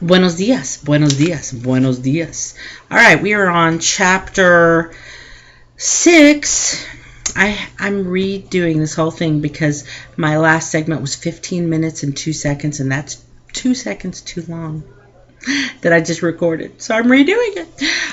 Buenos dias, buenos dias, buenos dias. All right, we are on chapter 6. I'm redoing this whole thing because my last segment was 15 minutes and 2 seconds, and that's 2 seconds too long that I just recorded. So I'm redoing it.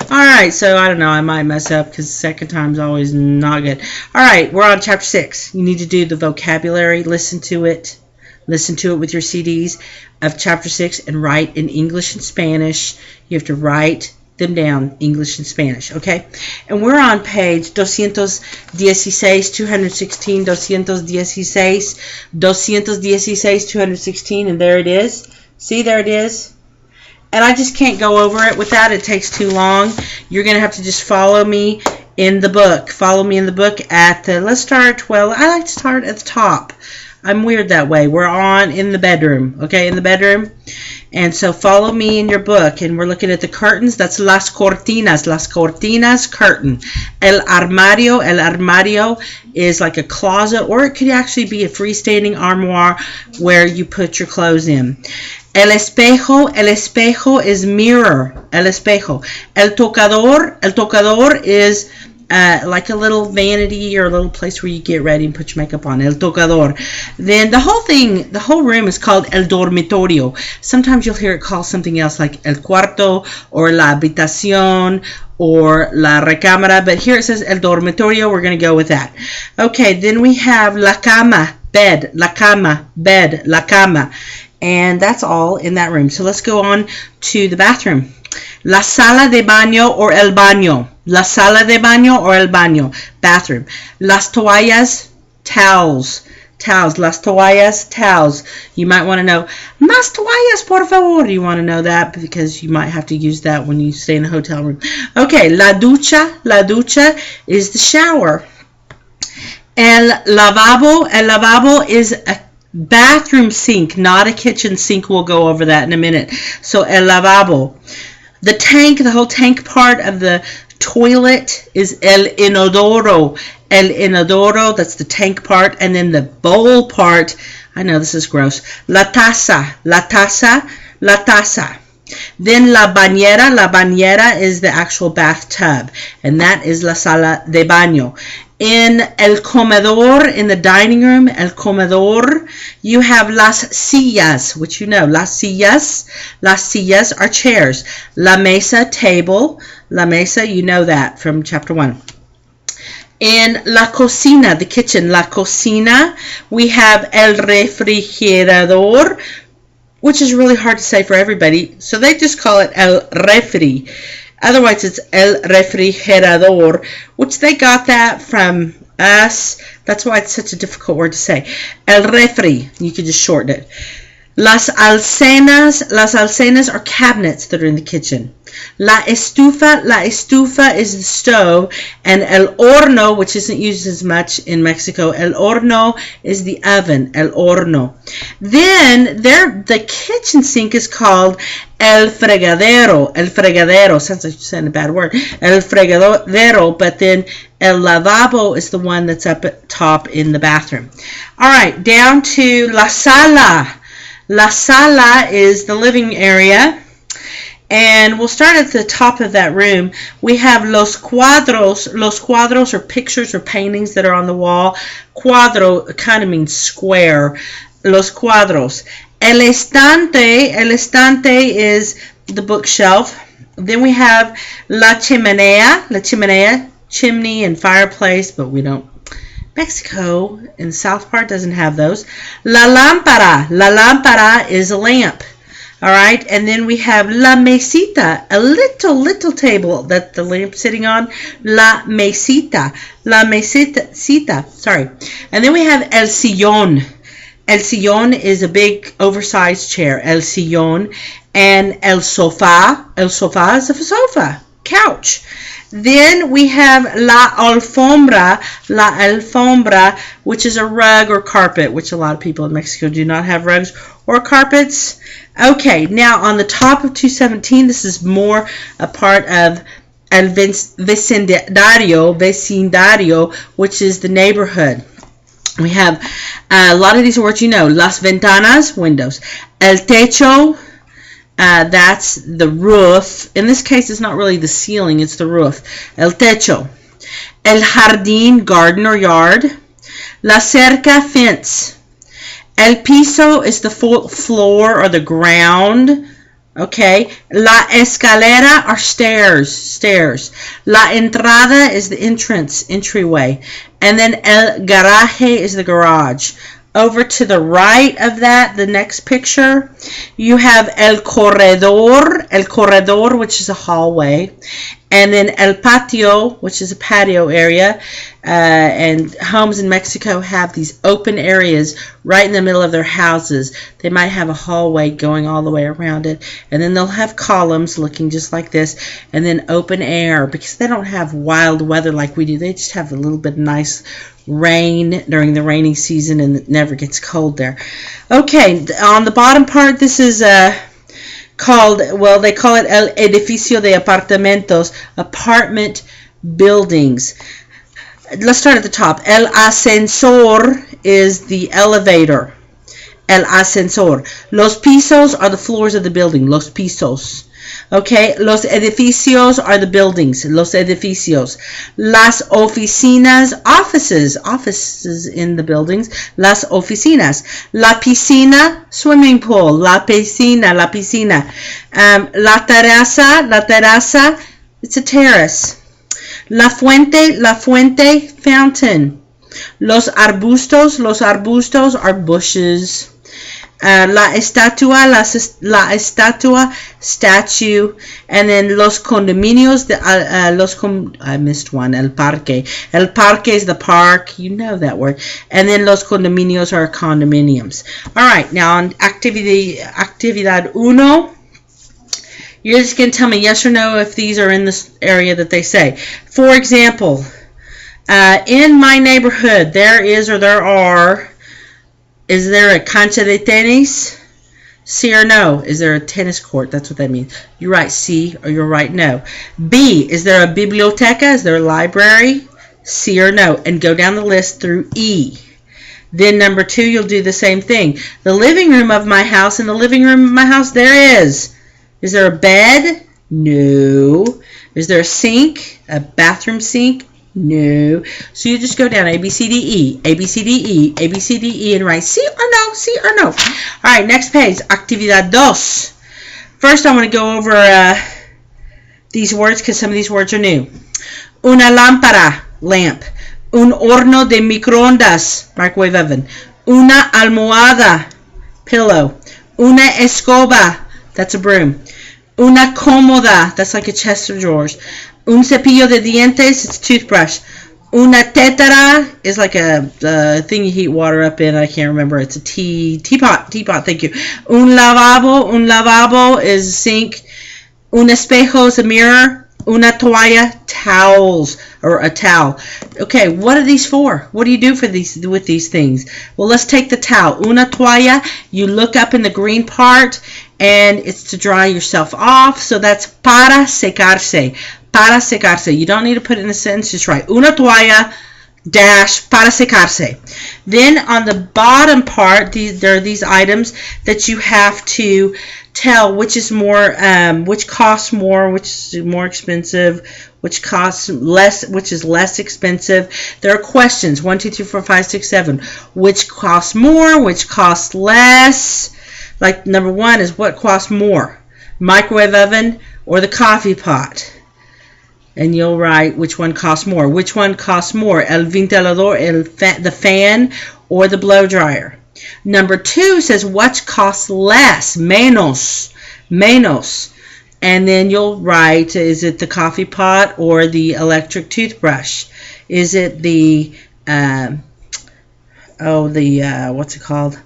All right, so I don't know. I might mess up because the second time's always not good. All right, we're on chapter 6. You need to do the vocabulary, listen to it with your CDs of chapter 6 and write in English and Spanish. You have to write them down, English and Spanish, okay? And we're on page 216, 216, 216, 216, 216, and there it is. See, there it is. And I just can't go over it with that. It takes too long. You're going to have to just follow me in the book. Follow me in the book at the, let's start, well, I like to start at the top. I'm weird that way. We're on in the bedroom, okay, in the bedroom. And so follow me in your book, and we're looking at the curtains. That's las cortinas, curtain. El armario is like a closet, or it could actually be a freestanding armoire where you put your clothes in. El espejo is mirror, el espejo. El tocador is like a little vanity or a little place where you get ready and put your makeup on. El tocador. Then the whole room is called el dormitorio. Sometimes you'll hear it called something else like el cuarto or la habitación or la recámara, but here it says el dormitorio. We're going to go with that. Okay, then we have la cama, bed, la cama, bed, la cama. And that's all in that room. So let's go on to the bathroom. La sala de baño or el baño. La sala de baño or el baño. Bathroom. Las toallas, towels. Towels. Las toallas, towels. You might want to know, más toallas, por favor. You want to know that because you might have to use that when you stay in a hotel room. Okay, la ducha is the shower. El lavabo is a bathroom sink, not a kitchen sink. We'll go over that in a minute. So el lavabo. The tank, the whole tank part of the toilet is el inodoro. El inodoro, that's the tank part. And then the bowl part, I know this is gross. La taza. Then la bañera is the actual bathtub. And that is la sala de baño. In el comedor, in the dining room, el comedor, you have las sillas, which you know. Las sillas are chairs. La mesa, table. La mesa, you know that from chapter 1. In la cocina, the kitchen, la cocina, we have el refrigerador, which is really hard to say for everybody, so they just call it el refri. Otherwise, it's el refrigerador, which they got that from us. That's why it's such a difficult word to say. El refri, you could just shorten it. Las alcenas are cabinets that are in the kitchen. La estufa is the stove, and el horno, which isn't used as much in Mexico, el horno is the oven, el horno. Then the kitchen sink is called el fregadero. Sounds like you're saying a bad word. El fregadero, but then el lavabo is the one that's up at top in the bathroom. All right, down to la sala. La sala is the living area. And we'll start at the top of that room. We have los cuadros. Los cuadros are pictures or paintings that are on the wall. Cuadro kind of means square. Los cuadros. El estante is the bookshelf. Then we have la chimenea, chimney and fireplace, but we don't. Mexico in the south part doesn't have those. La lámpara is a lamp. All right, and then we have la mesita, a little table that the lamp's sitting on. La mesita, sorry. And then we have el sillón. El sillón is a big oversized chair, el sillón. And el sofá is a sofa, couch. Then we have la alfombra, which is a rug or carpet, which a lot of people in Mexico do not have rugs or carpets. Okay, now on the top of 217, this is more a part of el vecindario, which is the neighborhood. We have a lot of these words you know. Las ventanas, windows. El techo, That's the roof. In this case, it's not really the ceiling, it's the roof. El techo. El jardín, garden or yard. La cerca, fence. El piso is the floor or the ground. Okay. La escalera are stairs. La entrada is the entryway. And then el garaje is the garage. Over to the right of that, the next picture, you have el corredor, which is a hallway, and then el patio, which is a patio area. And homes in Mexico have these open areas right in the middle of their houses. They might have a hallway going all the way around it, and then they'll have columns looking just like this, and then open air, because they don't have wild weather like we do. They just have a little bit of nice rain during the rainy season, and it never gets cold there. Okay, on the bottom part, this is called, well, they call it el edificio de apartamentos, apartment buildings. Let's start at the top. El ascensor is the elevator. El ascensor. Los pisos are the floors of the building. Los pisos. Okay, los edificios are the buildings. Los edificios. Las oficinas, offices in the buildings. Las oficinas. La piscina, swimming pool. La piscina. La terraza, it's a terrace. La fuente, fountain. Los arbustos are bushes. La estatua, statue. And then los condominios, I missed one, el parque. El parque is the park, you know that word. And then los condominios are condominiums. All right, now on actividad uno, you're just going to tell me yes or no if these are in this area that they say. For example, in my neighborhood, there is or there are, is there a cancha de tenis? C or no? Is there a tennis court? That's what that means. You're right, C, or you're right, no. B, is there a biblioteca? Is there a library? C or no? And go down the list through E. Then number 2, you'll do the same thing. The living room of my house, in the living room of my house, there is. Is there a bed? No. Is there a sink? A bathroom sink? No. So you just go down A, B, C, D, E, A, B, C, D, E, A, B, C, D, E, and write C or no, C or no. All right, next page, actividad dos. First, I want to go over these words because some of these words are new. Una lámpara, lamp. Un horno de microondas, microwave oven. Una almohada, pillow. Una escoba, that's a broom. Una cómoda, that's like a chest of drawers. Un cepillo de dientes, it's a toothbrush. Una tetera is like a thing you heat water up in. I can't remember. It's a teapot, thank you. Un lavabo is a sink. Un espejo is a mirror. Una toalla, towels, or a towel. Okay, what are these for? What do you do with these things? Well, let's take the towel. Una toalla, you look up in the green part, and it's to dry yourself off. So that's para secarse. Para secarse. You don't need to put it in a sentence, just write una toalla dash para secarse. Then on the bottom part, there are these items that you have to tell which is more, which costs more, which is more expensive, which costs less, which is less expensive. There are questions 1, 2, 3, 4, 5, 6, 7. Which costs more? Which costs less? Like number 1 is what costs more, microwave oven or the coffee pot? And you'll write which one costs more. Which one costs more, el ventilador, the fan, or the blow dryer? Number 2 says what costs less, menos. And then you'll write, is it the coffee pot or the electric toothbrush? Is it the, what's it called?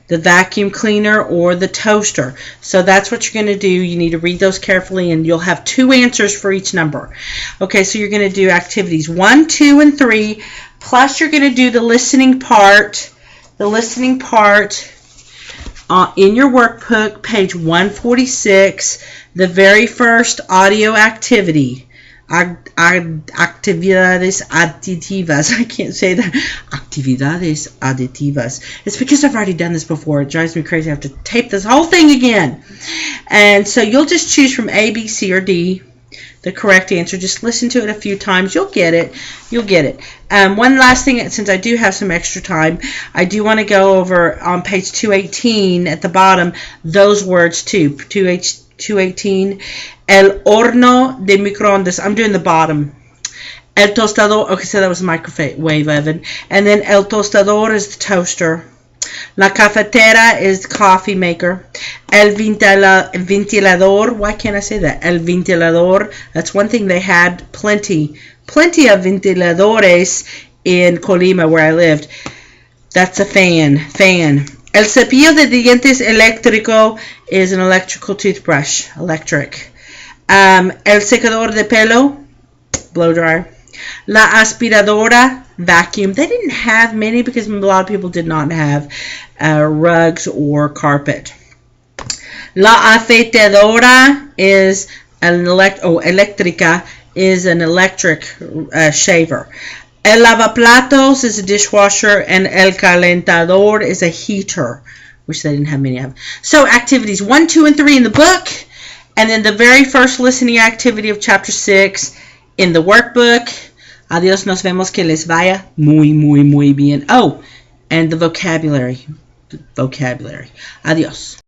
The vacuum cleaner or the toaster? So that's what you're going to do. You need to read those carefully, and you'll have 2 answers for each number. Okay, so you're going to do activities 1, 2, and 3, plus you're going to do the listening part. The listening part in your workbook, page 146, the very first audio activity. Actividades aditivas. I can't say that. Actividades aditivas. It's because I've already done this before. It drives me crazy. I have to tape this whole thing again. And so you'll just choose from A, B, C, or D, the correct answer. Just listen to it a few times. You'll get it. You'll get it. One last thing, since I do have some extra time, I do want to go over on page 218 at the bottom, those words too. 218. El horno de microondas. I'm doing the bottom. El tostador. Okay, so that was microwave oven. And then el tostador is the toaster. La cafetera is the coffee maker. El ventilador. Why can't I say that? El ventilador. That's one thing they had plenty of ventiladores in Colima where I lived. That's a fan. El cepillo de dientes eléctrico is an electrical toothbrush. Electric. El secador de pelo. Blow dryer. La aspiradora, vacuum. They didn't have many because a lot of people did not have rugs or carpet. La afeitadora is eléctrica is an electric shaver. El lavaplatos is a dishwasher, and el calentador is a heater, which they didn't have many of. So activities 1, 2, and 3 in the book, and then the very first listening activity of chapter 6 in the workbook. Adiós, nos vemos, que les vaya muy bien. Oh, and the vocabulary. Adiós.